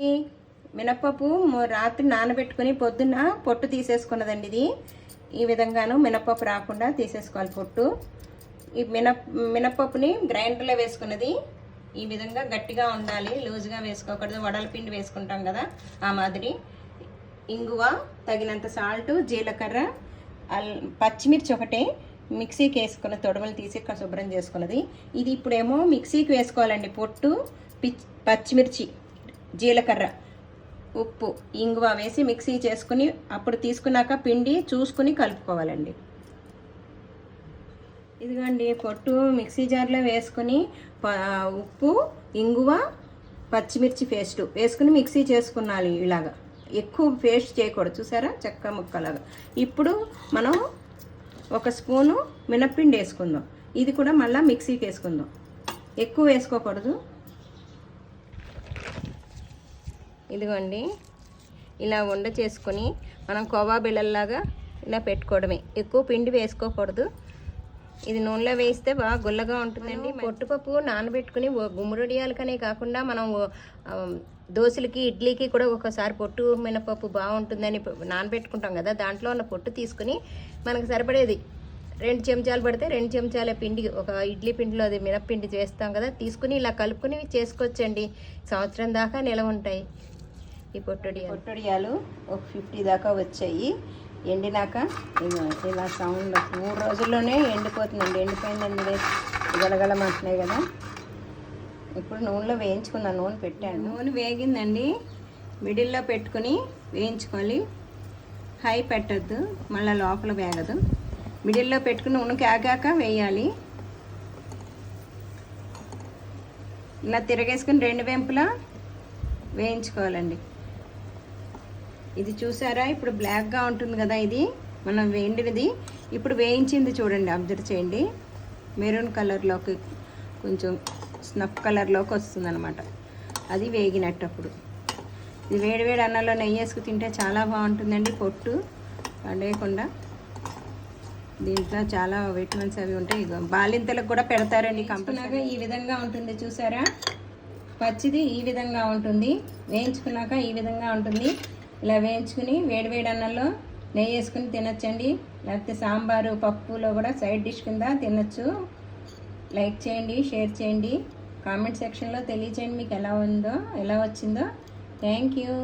ఈ మినపప్పు రాత్రి నానబెట్టుకుని పొద్దున్న పొట్టు తీసేసుకున్నదండి. ఇది ఈ విధంగాను మినపప్పు రాకుండా తీసేసుకోవాలి పొట్టు. ఈ మినపప్పుని గ్రైండర్లో వేసుకున్నది. ఈ విధంగా గట్టిగా ఉండాలి, లూజ్గా వేసుకోకూడదు. వడల పిండి వేసుకుంటాం కదా ఆ మాదిరి. ఇంగువ, తగినంత సాల్ట్, జీలకర్ర, పచ్చిమిర్చి ఒకటే మిక్సీకి వేసుకున్న తొడమలు తీసి శుభ్రం చేసుకున్నది. ఇది ఇప్పుడేమో మిక్సీకి వేసుకోవాలండి. పొట్టు, పచ్చిమిర్చి, జీలకర్ర, ఉప్పు, ఇంగువ వేసి మిక్సీ చేసుకుని అప్పుడు తీసుకున్నాక పిండి చూసుకుని కలుపుకోవాలండి. ఇదిగోండి పొట్టు మిక్సీ జార్లో వేసుకుని ఉప్పు, ఇంగువ, పచ్చిమిర్చి పేస్ట్ వేసుకుని మిక్సీ చేసుకున్నాలి. ఇలాగా ఎక్కువ పేస్ట్ చేయకూడదు, చూసారా, చెక్క ముక్కలాగా. ఇప్పుడు మనం ఒక స్పూను మినప్పిండి వేసుకుందాం. ఇది కూడా మళ్ళీ మిక్సీకి వేసుకుందాం. ఎక్కువ వేసుకోకూడదు. ఇదిగోండి ఇలా ఉండ చేసుకొని మనం కోవా బిళ్ళల్లాగా ఇలా పెట్టుకోవడమే. ఎక్కువ పిండి వేసుకోకూడదు. ఇది నూనెలో వేస్తే బాగా గుల్లగా ఉంటుందండి. పొట్టుపప్పు నానబెట్టుకుని గుమ్మడియాలకనే కాకుండా మనం దోశలకి, ఇడ్లీకి కూడా ఒకసారి పొట్టు మినపప్పు బాగుంటుందని నానబెట్టుకుంటాం కదా, దాంట్లో ఉన్న పొట్టు తీసుకుని మనకు సరిపడేది 2 చెంచాలు పడితే 2 చెంచాల పిండి, ఒక ఇడ్లీ పిండిలో అది మినప్పిండి చేస్తాం కదా, తీసుకుని ఇలా కలుపుకుని చేసుకోవచ్చండి. సంవత్సరం దాకా నిలవ ఉంటాయి ఈ పొట్టొడియాలు. ఒక 50 దాకా వచ్చాయి. ఎండినాక ఇలా సౌండ్ 3 రోజుల్లోనే ఎండిపోతుందండి. ఎండిపోయిందండి, గలగలమంటున్నాయి కదా. ఇప్పుడు నూనెలో వేయించుకుందాం. నూనె పెట్టాను. నూనె వేగిందండి. మిడిల్లో పెట్టుకుని వేయించుకోవాలి. హై పెట్టద్దు, మళ్ళీ లోపల వేగదు. మిడిల్లో పెట్టుకుని నూనె కాగాక వేయాలి. ఇలా తిరగేసుకుని 2 వైపులా వేయించుకోవాలండి. ఇది చూసారా, ఇప్పుడు బ్లాక్గా ఉంటుంది కదా, ఇది మనం వేయిండినది. ఇప్పుడు వేయించింది చూడండి, అబ్జర్వ్ చేయండి. మెరూన్ కలర్లోకి, కొంచెం స్నఫ్ కలర్లోకి వస్తుంది అనమాట. అది వేగినట్టప్పుడు ఇది వేడివేడి అన్నంలో నెయ్యి వేసుకు తింటే చాలా బాగుంటుందండి. పొట్టు పడేయకుండా. దీంట్లో చాలా విటమిన్స్ అవి ఉంటాయి. బాలింతలకు కూడా పెడతారండి కంపల్సరీగా. ఈ విధంగా ఉంటుంది చూసారా, పచ్చిది ఈ విధంగా ఉంటుంది, వేయించుకున్నాక ఈ విధంగా ఉంటుంది. ఇలా వేయించుకుని వేడివేడి అన్నంలో నెయ్యి వేసుకుని తినచ్చండి. లేకపోతే సాంబారు, పప్పులో కూడా సైడ్ డిష్ కింద తినచ్చు. లైక్ చేయండి, షేర్ చేయండి, కామెంట్ సెక్షన్లో తెలియచేయండి మీకు ఎలా వచ్చిందో. Thank you.